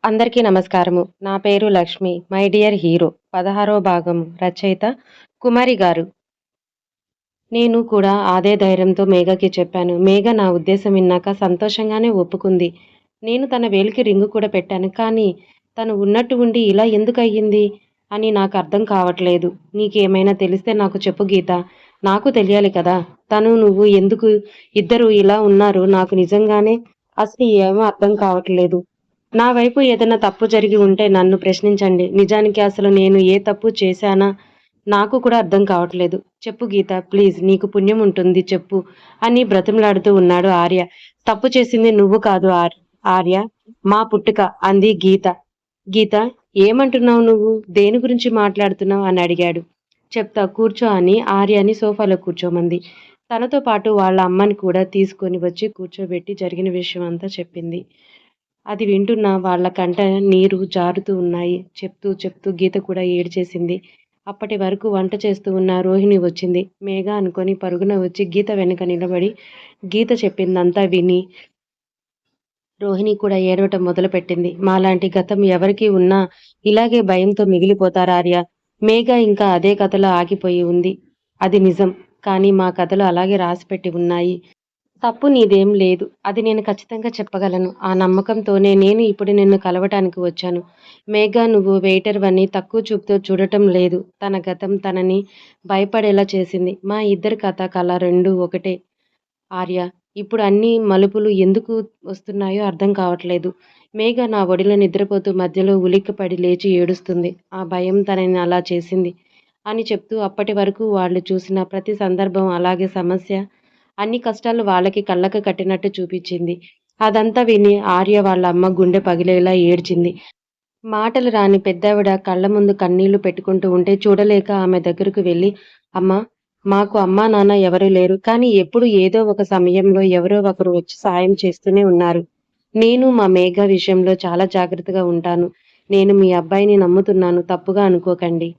అందరికీ నమస్కారము. నా పేరు లక్ష్మి. మై డియర్ హీరో 16వ భాగము రచయిత కుమారి గారు. నేను కూడా అదే ధైర్యంతో మేఘకి చెప్పాను. మేఘ నా ఉద్దేశం విన్నాక సంతోషంగానే ఒప్పుకుంది. నేను తన వేలికి రింగు కూడా పెట్టాను. కానీ తను ఉన్నట్టు ఉండి ఇలా ఎందుకయ్యింది అని నాకు అర్థం కావట్లేదు. నీకేమైనా తెలిస్తే నాకు చెప్పు గీత. నాకు తెలియాలి కదా! నువ్వు ఎందుకు ఇద్దరు ఇలా ఉన్నారు నాకు నిజంగానే అసలు ఏమో అర్థం కావట్లేదు. నా వైపు ఏదైనా తప్పు జరిగి ఉంటే నన్ను ప్రశ్నించండి. నిజానికి అసలు నేను ఏ తప్పు చేశానా నాకు కూడా అర్థం కావట్లేదు. చెప్పు గీత ప్లీజ్ నీకు పుణ్యం ఉంటుంది చెప్పు అని బ్రతిమలాడుతూ ఉన్నాడు ఆర్య. తప్పు చేసింది నువ్వు కాదు ఆర్య, మా పుట్టుక అంది గీత. గీత ఏమంటున్నావు నువ్వు? దేని గురించి మాట్లాడుతున్నావు అని అడిగాడు. చెప్తా కూర్చో అని ఆర్యని సోఫాలో కూర్చోమంది. తనతో పాటు వాళ్ళ అమ్మని కూడా తీసుకొని వచ్చి కూర్చోబెట్టి జరిగిన విషయం అంతా చెప్పింది. అది వింటున్న వాళ్ళ కంట నీరు జారుతూ ఉన్నాయి. చెప్తూ చెప్తూ గీత కూడా ఏడ్చేసింది. అప్పటి వరకు వంట చేస్తూ ఉన్న రోహిణి వచ్చింది. మేఘ అనుకొని పరుగున వచ్చి గీత వెనుక నిలబడి గీత చెప్పిందంతా విని రోహిణి కూడా ఏడవటం మొదలుపెట్టింది. మాలాంటి గతం ఎవరికి ఉన్నా ఇలాగే భయంతో మిగిలిపోతారు ఆర్య. మేఘ ఇంకా అదే కథలో ఆగిపోయి ఉంది. అది నిజం. కానీ మా కథలు అలాగే రాసిపెట్టి ఉన్నాయి. తప్పు నీదేం లేదు. అది నేను ఖచ్చితంగా చెప్పగలను. ఆ నమ్మకంతోనే నేను ఇప్పుడు నిన్ను కలవటానికి వచ్చాను. మేఘ నువ్వు వెయిటర్వని తక్కువ చూపుతో చూడటం లేదు. తన గతం తనని భయపడేలా చేసింది. మా ఇద్దరి కథ రెండూ ఒకటే ఆర్య. ఇప్పుడు అన్ని మలుపులు ఎందుకు వస్తున్నాయో అర్థం కావట్లేదు. మేఘ నా ఒడిలో నిద్రపోతూ మధ్యలో ఉలిక్కిపడి లేచి ఏడుస్తుంది. ఆ భయం తనని అలా చేసింది అని చెప్తూ అప్పటి వరకు వాళ్ళు చూసిన ప్రతి సందర్భం అలాగే సమస్య అన్ని కష్టాలు వాళ్ళకి కళ్ళకు కట్టినట్టు చూపించింది. అదంతా విని ఆర్య వాళ్ళ అమ్మ గుండె పగిలేలా ఏడ్చింది. మాటలు రాని పెద్దావిడ కళ్ళ ముందు కన్నీళ్లు పెట్టుకుంటూ ఉంటే చూడలేక ఆమె దగ్గరకు వెళ్ళి, అమ్మా, మాకు అమ్మా నాన్న ఎవరూ లేరు. కానీ ఎప్పుడు ఏదో ఒక సమయంలో ఎవరో ఒకరు వచ్చి సాయం చేస్తూనే ఉన్నారు. నేను మా మేఘ విషయంలో చాలా జాగ్రత్తగా ఉంటాను. నేను మీ అబ్బాయిని నమ్ముతున్నాను. తప్పుగా అనుకోకండి.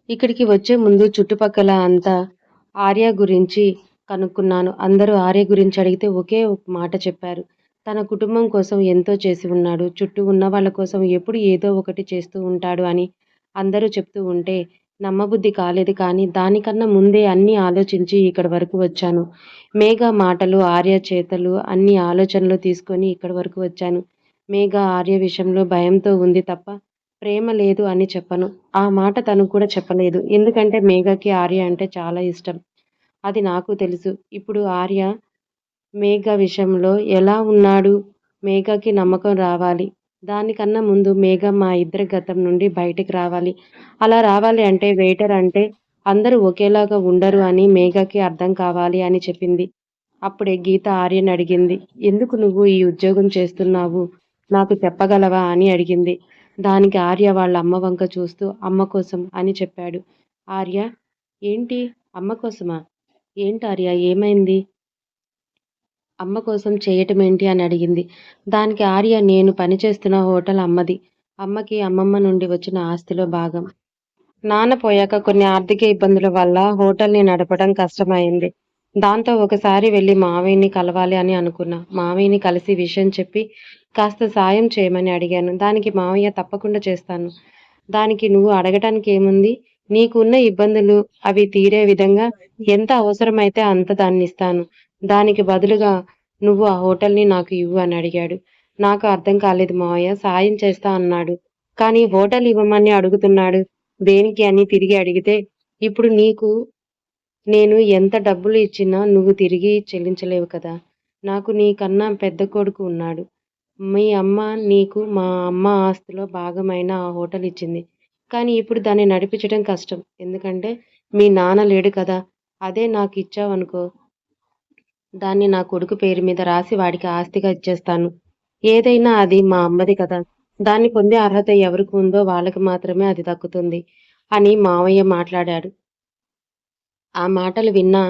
ఇక్కడికి వచ్చే ముందు చుట్టుపక్కల అంతా ఆర్య గురించి కనుక్కున్నాను. అందరూ ఆర్య గురించి అడిగితే ఒకే ఒక మాట చెప్పారు. తన కుటుంబం కోసం ఎంతో చేసి ఉన్నాడు. చుట్టూ ఉన్న వాళ్ళ కోసం ఎప్పుడు ఏదో ఒకటి చేస్తూ ఉంటాడు అని అందరూ చెప్తూ ఉంటే నమ్మబుద్ధి కాలేదు. కానీ దానికన్నా ముందే అన్నీ ఆలోచించి ఇక్కడి వరకు వచ్చాను. మేఘ మాటలు, ఆర్య చేతలు అన్ని ఆలోచనలు తీసుకొని ఇక్కడి వరకు వచ్చాను. మేఘ ఆర్య విషయంలో భయంతో ఉంది తప్ప ప్రేమ లేదు అని చెప్పను. ఆ మాట తను కూడా చెప్పలేదు. ఎందుకంటే మేఘకి ఆర్య అంటే చాలా ఇష్టం. అది నాకు తెలుసు. ఇప్పుడు ఆర్య మేఘ విషయంలో ఎలా ఉన్నాడు? మేఘకి నమ్మకం రావాలి. దానికన్నా ముందు మేఘ మా ఇద్దరి గతం నుండి బయటికి రావాలి. అలా రావాలి అంటే వెయిటర్ అంటే అందరూ ఒకేలాగా ఉండరు అని మేఘకి అర్థం కావాలి అని చెప్పింది. అప్పుడే గీత ఆర్యని అడిగింది. ఎందుకు నువ్వు ఈ ఉద్యోగం చేస్తున్నావు? నాకు చెప్పగలవా అని అడిగింది. దానికి ఆర్య వాళ్ళ అమ్మ వంక చూస్తూ అమ్మ కోసం అని చెప్పాడు. ఆర్య ఏంటి? అమ్మ కోసమా? ఏంటార్య ఏమైంది? అమ్మ కోసం చేయటమేంటి అని అడిగింది. దానికి ఆర్య నేను పనిచేస్తున్న హోటల్ అమ్మది. అమ్మకి అమ్మమ్మ నుండి వచ్చిన ఆస్తిలో భాగం. నాన్న పోయాక కొన్ని ఆర్థిక ఇబ్బందుల వల్ల హోటల్ని నడపడం కష్టమైంది. దాంతో ఒకసారి వెళ్ళి మావయ్యని కలవాలి అని అనుకున్నా. మావయ్యని కలిసి విషయం చెప్పి కాస్త సాయం చేయమని అడిగాను. దానికి మావయ్య తప్పకుండా చేస్తాను. దానికి నువ్వు అడగటానికి ఏముంది? నీకున్న ఇబ్బందులు అవి తీరే విధంగా ఎంత అవసరమైతే అంత దాన్నిస్తాను. దానికి బదులుగా నువ్వు ఆ హోటల్ని నాకు ఇవ్వు అని అడిగాడు. నాకు అర్థం కాలేదు మావయ్య. సాయం చేస్తా అన్నాడు. కానీ హోటల్ ఇవ్వమని అడుగుతున్నాడు. దేనికి అని తిరిగి అడిగితే, ఇప్పుడు నేను ఎంత డబ్బులు ఇచ్చినా నువ్వు తిరిగి చెల్లించలేవు కదా! నాకు నీకన్నా పెద్ద కొడుకు ఉన్నాడు. మీ అమ్మ నీకు మా అమ్మ ఆస్తిలో భాగమైన ఆ హోటల్ ఇచ్చింది. కానీ ఇప్పుడు దాన్ని నడిపించడం కష్టం. ఎందుకంటే మీ నాన్న లేడు కదా! అదే నాకిచ్చావనుకో దాన్ని నా కొడుకు పేరు మీద రాసి వాడికి ఆస్తిగా ఇచ్చేస్తాను. ఏదైనా అది మా అమ్మది కదా! దాన్ని పొందే అర్హత ఎవరికి ఉందో వాళ్ళకి మాత్రమే అది దక్కుతుంది అని మావయ్య మాట్లాడాడు. ఆ మాటలు విన్నా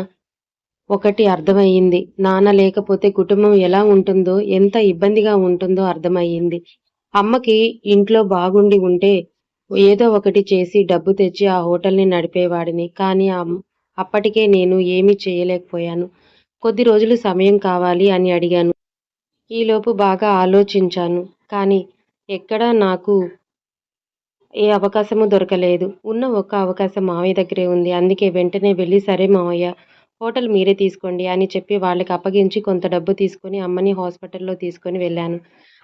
ఒకటి అర్థమయ్యింది. నాన్న లేకపోతే కుటుంబం ఎలా ఉంటుందో, ఎంత ఇబ్బందిగా ఉంటుందో అర్థమయ్యింది. అమ్మకి ఇంట్లో బాగుండి ఉంటే ఏదో ఒకటి చేసి డబ్బు తెచ్చి ఆ హోటల్‌ని నడిపేవాడిని. కానీ అప్పటికే నేను ఏమీ చేయలేకపోయాను. కొద్ది రోజులు సమయం కావాలి అని అడిగాను. ఈలోపు బాగా ఆలోచించాను. కానీ ఎక్కడా నాకు ఏ అవకాశము దొరకలేదు. ఉన్న ఒక్క అవకాశం మావయ్య దగ్గరే ఉంది. అందుకే వెంటనే వెళ్లి "సరే మావయ్య, హోటల్ మీరే తీసుకోండి" అని చెప్పి వాళ్ళకి అప్పగించి కొంత డబ్బు తీసుకొని అమ్మని హాస్పిటల్‌లో తీసుకొని వెళ్ళాను.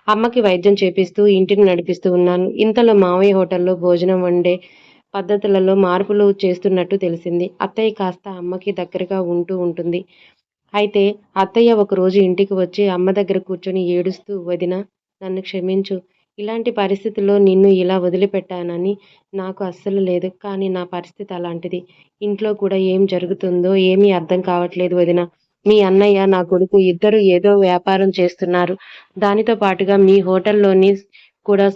అమ్మకి వైద్యం చేపిస్తూ ఇంటిని నడిపిస్తూ ఉన్నాను. ఇంతలో మావయ్య హోటల్‌లో భోజనం వండే పద్ధతులలో మార్పులు చేస్తున్నట్టు తెలిసింది. అత్తయ్య కాస్త అమ్మకి దగ్గరగా ఉంటూ ఉంటుంది. అయితే అత్తయ్య ఒకరోజు ఇంటికి వచ్చి అమ్మ దగ్గర కూర్చొని ఏడుస్తూ "వదినా, నన్ను క్షమించు. ఇలాంటి పరిస్థితుల్లో నిన్ను ఇలా వదిలిపెట్టానని నాకు అస్సలు లేదు. కానీ నా పరిస్థితి అలాంటిది. ఇంట్లో కూడా ఏం జరుగుతుందో ఏమీ అర్థం కావట్లేదు వదినా. మీ అన్నయ్య, నా కొడుకు ఇద్దరూ ఏదో వ్యాపారం చేస్తున్నారు. దానితో పాటుగా మీ హోటల్‌లోని కూడా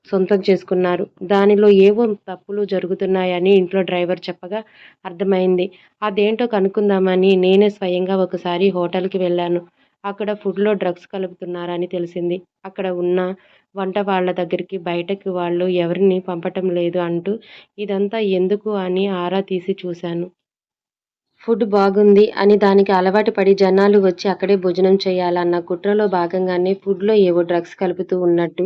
సొంతం చేసుకున్నారు. దానిలో ఏవో తప్పులు జరుగుతున్నాయని ఇంట్లో డ్రైవర్ చెప్పగా అర్థమైంది. అదేంటో కనుక్కుందామని నేనే స్వయంగా ఒకసారి హోటల్‌కి వెళ్ళాను. అక్కడ ఫుడ్‌లో డ్రగ్స్ కలుపుతున్నారని తెలిసింది. అక్కడ ఉన్న వంట వాళ్ళ దగ్గరికి బయటకి వాళ్ళు ఎవరిని పంపటం లేదు అంటూ ఇదంతా ఎందుకు అని ఆరా తీసి చూశాను. ఫుడ్ బాగుంది అని దానికి అలవాటు పడి జనాలు వచ్చి అక్కడే భోజనం చేయాలన్న కుట్రలో భాగంగానే ఫుడ్‌లో ఏవో డ్రగ్స్ కలుపుతూ ఉన్నట్టు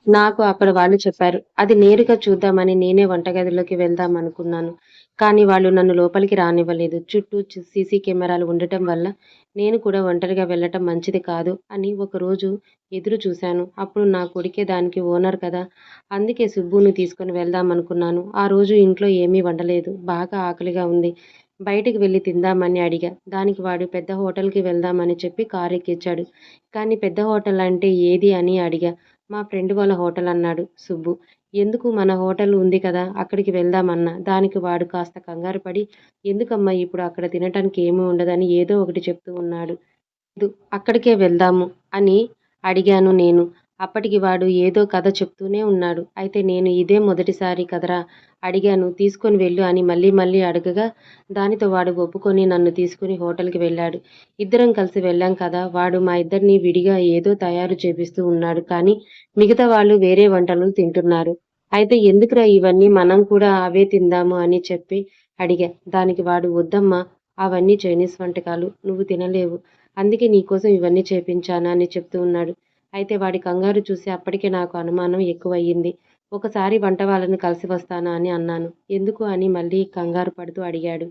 నాకు అక్కడ వాళ్ళు చెప్పారు. అది నేరుగా చూద్దామని నేనే వంటగదిలోకి వెళ్దామనుకున్నాను. కానీ వాళ్ళు నన్ను లోపలికి రానివ్వలేదు. చుట్టూ సీసీ కెమెరాలు ఉండటం వల్ల నేను కూడా ఒంటరిగా వెళ్ళటం మంచిది కాదు అని ఒకరోజు ఎదురు చూశాను. అప్పుడు నా కొడుకే దానికి ఓనర్ కదా! అందుకే సుబ్బుని తీసుకొని వెళ్దామనుకున్నాను. ఆ రోజు ఇంట్లో ఏమీ వండలేదు. బాగా ఆకలిగా ఉంది. బయటికి వెళ్లి తిందామని అడిగా. దానికి వాడు పెద్ద హోటల్‌కి వెళ్దామని చెప్పి కారెక్కించాడు. కానీ పెద్ద హోటల్ అంటే ఏది అని అడిగా. మా ఫ్రెండ్ వాళ్ళ హోటల్ అన్నాడు సుబ్బు. ఎందుకు మన హోటల్ ఉంది కదా! అక్కడికి వెళ్దామన్నా. దానికి వాడు కాస్త కంగారు పడి ఎందుకమ్మా ఇప్పుడు అక్కడ తినటానికి ఏమీ ఉండదని ఏదో ఒకటి చెప్తూ ఉన్నాడు. అక్కడికే వెళ్దాము అని అడిగాను నేను. అప్పటికి వాడు ఏదో కథ చెప్తూనే ఉన్నాడు. అయితే నేను ఇదే మొదటిసారి కదరా అడిగాను తీసుకొని వెళ్ళు అని మళ్ళీ మళ్ళీ అడగగా దానితో వాడు ఒప్పుకొని నన్ను తీసుకొని హోటల్‌కి వెళ్ళాడు. ఇద్దరం కలిసి వెళ్ళాం కదా! వాడు మా ఇద్దరిని విడిగా ఏదో తయారు చేపిస్తూ ఉన్నాడు. కానీ మిగతా వాళ్ళు వేరే వంటలు తింటున్నారు. అయితే ఎందుకురా ఇవన్నీ మనం కూడా అవే తిందాము అని చెప్పి అడిగా. దానికి వాడు వద్దమ్మా అవన్నీ చైనీస్ వంటకాలు. నువ్వు తినలేవు. అందుకే నీకోసం ఇవన్నీ చేపించాను అని చెప్తూ ఉన్నాడు. అయితే వాడి కంగారు చూసి అప్పటికే నాకు అనుమానం ఎక్కువయ్యింది. ఒకసారి వంట వాళ్ళని కలిసి వస్తాను అని అన్నాను. ఎందుకు అని మళ్ళీ కంగారు పడుతూ అడిగాడు.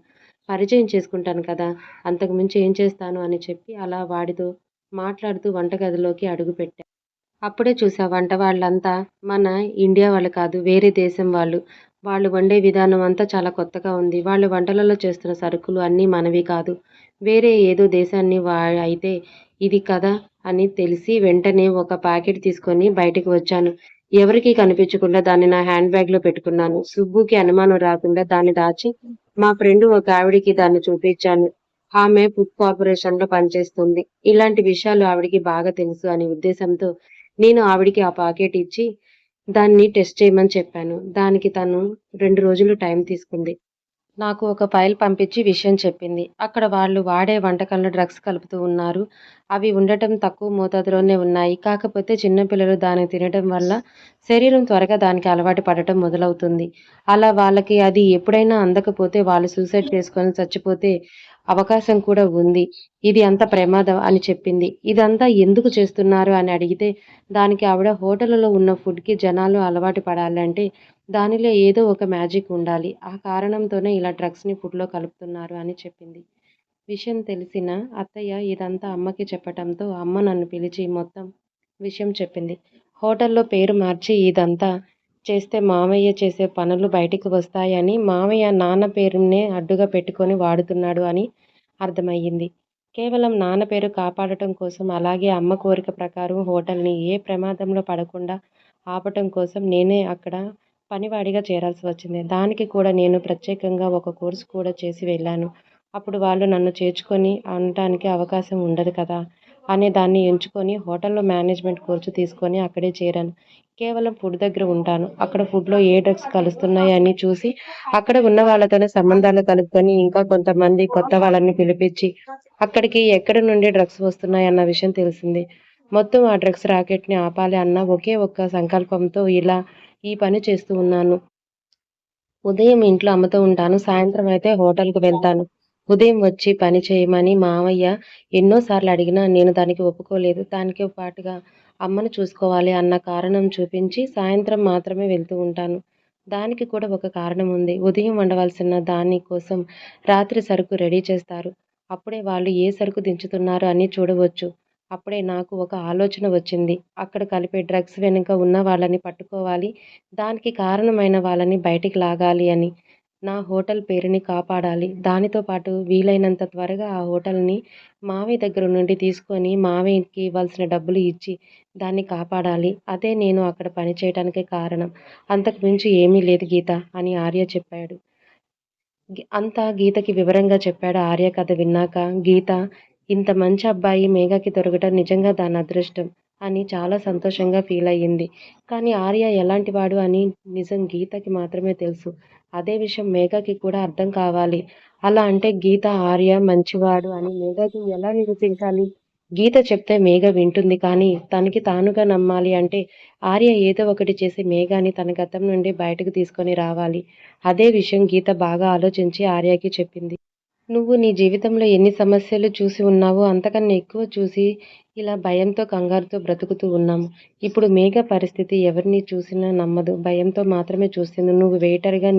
పరిచయం చేసుకుంటాను కదా! అంతకు మించి ఏం చేస్తాను అని చెప్పి అలా వాడితో మాట్లాడుతూ వంటగదిలోకి అడుగుపెట్టా. అప్పుడే చూసా వంట వాళ్ళంతా మన ఇండియా వాళ్ళు కాదు. వేరే దేశం వాళ్ళు. వాళ్ళు వండే విధానం అంతా చాలా కొత్తగా ఉంది. వాళ్ళు వంటలలో చేస్తున్న సరుకులు అన్నీ మనవి కాదు. వేరే ఏదో దేశాన్ని అయితే ఇది కదా అని తెలిసి వెంటనే ఒక ప్యాకెట్ తీసుకొని బయటికి వచ్చాను. ఎవరికీ కనిపించకుండా దాన్ని నా హ్యాండ్ బ్యాగ్‌లో పెట్టుకున్నాను. సుబ్బుకి అనుమానం రాకుండా దాన్ని దాచి మా ఫ్రెండ్ ఒక ఆవిడకి దాన్ని చూపించాను. ఆమె ఫుడ్ కార్పొరేషన్‌లో పనిచేస్తుంది. ఇలాంటి విషయాలు ఆవిడకి బాగా తెలుసు అనే ఉద్దేశంతో నేను ఆవిడకి ఆ పాకెట్ ఇచ్చి దాన్ని టెస్ట్ చేయమని చెప్పాను. దానికి తను 2 రోజులు టైం తీసుకుంది. నాకు ఒక ఫైల్ పంపించి విషయం చెప్పింది. అక్కడ వాళ్ళు వాడే వంటకాల్లో డ్రగ్స్ కలుపుతూ ఉన్నారు. అవి ఉండటం తక్కువ మోతాదులోనే ఉన్నాయి. కాకపోతే చిన్న పిల్లలు దాన్ని తినటం వల్ల శరీరం త్వరగా దానికి అలవాటు పడటం మొదలవుతుంది. అలా వాళ్ళకి అది ఎప్పుడైనా అందకపోతే వాళ్ళు సూసైడ్ చేసుకొని చచ్చిపోతే అవకాశం కూడా ఉంది. ఇది అంత ప్రమాదం అని చెప్పింది. ఇదంతా ఎందుకు చేస్తున్నారు అని అడిగితే దానికి ఆవిడ హోటళ్లలో ఉన్న ఫుడ్‌కి జనాలు అలవాటు పడాలంటే దానిలో ఏదో ఒక మ్యాజిక్ ఉండాలి. ఆ కారణంతోనే ఇలా డ్రగ్స్‌ని ఫుడ్‌లో కలుపుతున్నారు అని చెప్పింది. విషయం తెలిసిన అత్తయ్య ఇదంతా అమ్మకి చెప్పటంతో అమ్మ నన్ను పిలిచి మొత్తం విషయం చెప్పింది. హోటల్‌లో పేరు మార్చి ఇదంతా చేస్తే మామయ్య చేసే పనులు బయటికి వస్తాయని మామయ్య నాన్న పేరునే అడ్డుగా పెట్టుకొని వాడుతున్నాడు అని అర్థమయ్యింది. కేవలం నాన్న పేరు కాపాడటం కోసం అలాగే అమ్మ కోరిక ప్రకారం హోటల్‌ని ఏ ప్రమాదంలో పడకుండా ఆపటం కోసం నేనే అక్కడ పనివాడిగా చేరాల్సి వచ్చింది. దానికి కూడా నేను ప్రత్యేకంగా ఒక కోర్స్ కూడా చేసి వెళ్ళాను. అప్పుడు వాళ్ళు నన్ను చేర్చుకొని అనటానికి అవకాశం ఉండదు కదా! అనే దాన్ని ఎంచుకొని హోటల్‌లో మేనేజ్‌మెంట్ కోర్సు తీసుకొని అక్కడే చేరాను. కేవలం ఫుడ్ దగ్గర ఉంటాను. అక్కడ ఫుడ్‌లో ఏ డ్రగ్స్ కలుస్తున్నాయని చూసి అక్కడ ఉన్న వాళ్ళతోనే సంబంధాలు కలుపుకొని ఇంకా కొంతమంది కొత్త వాళ్ళని పిలిపించి అక్కడికి ఎక్కడి నుండి డ్రగ్స్ వస్తున్నాయన్న విషయం తెలిసింది. మొత్తం ఆ డ్రగ్స్ రాకెట్‌ని ఆపాలి అన్న ఒకే ఒక్క సంకల్పంతో ఇలా ఈ పని చేస్తూ ఉన్నాను. ఉదయం ఇంట్లో అమ్మతో ఉంటాను. సాయంత్రం అయితే హోటల్‌కి వెళ్తాను. ఉదయం వచ్చి పని చేయమని మావయ్య ఎన్నో సార్లు అడిగినా నేను దానికి ఒప్పుకోలేదు. దానితో పాటుగా అమ్మను చూసుకోవాలి అన్న కారణం చూపించి సాయంత్రం మాత్రమే వెళ్తూ ఉంటాను. దానికి కూడా ఒక కారణం ఉంది. ఉదయం వండవలసిన దాని కోసం రాత్రి సరుకు రెడీ చేస్తారు. అప్పుడే వాళ్ళు ఏ సరుకు దించుతున్నారు అని చూడవచ్చు. అప్పుడే నాకు ఒక ఆలోచన వచ్చింది. అక్కడ కలిపే డ్రగ్స్ వెనుక ఉన్న వాళ్ళని పట్టుకోవాలి. దానికి కారణమైన వాళ్ళని బయటికి లాగాలి అని. నా హోటల్ పేరుని కాపాడాలి. దానితో పాటు వీలైనంత త్వరగా ఆ హోటల్‌ని మావయ్య దగ్గర నుండి తీసుకొని మావయ్యకి ఇవ్వాల్సిన డబ్బులు ఇచ్చి దాన్ని కాపాడాలి. అదే నేను అక్కడ పని చేయటానికి కారణం. అంతకు మించి ఏమీ లేదు గీత అని ఆర్య చెప్పాడు. అంతా గీతకి వివరంగా చెప్పాడు ఆర్య కథ విన్నాక. గీత ఇంత మంచి అబ్బాయి మేఘకి దొరకటం నిజంగా దాని అదృష్టం అని చాలా సంతోషంగా ఫీలయ్యింది. కానీ ఆర్య ఎలాంటివాడు అని నిజం గీతకి మాత్రమే తెలుసు. అదే విషయం మేఘకి కూడా అర్థం కావాలి. అలా అంటే గీత ఆర్య మంచివాడు అని మేఘకి ఎలా నిరూపించాలి? గీత చెప్తే మేఘ వింటుంది కానీ తనకి తానుగా నమ్మాలి అంటే ఆర్య ఏదో ఒకటి చేసి మేఘాని తన గతం నుండి బయటకు తీసుకొని రావాలి. అదే విషయం గీత బాగా ఆలోచించి ఆర్యకి చెప్పింది. నువ్వు నీ జీవితంలో ఎన్ని సమస్యలు చూసి ఉన్నావో అంతకన్నా ఎక్కువ చూసి ఇలా భయంతో, కంగారుతో బ్రతుకుతూ ఉన్నాము. ఇప్పుడు మేఘ పరిస్థితి ఎవరిని చూసినా నమ్మదు. భయంతో మాత్రమే చూస్తుంది. నువ్వు వెయిటర్‌గా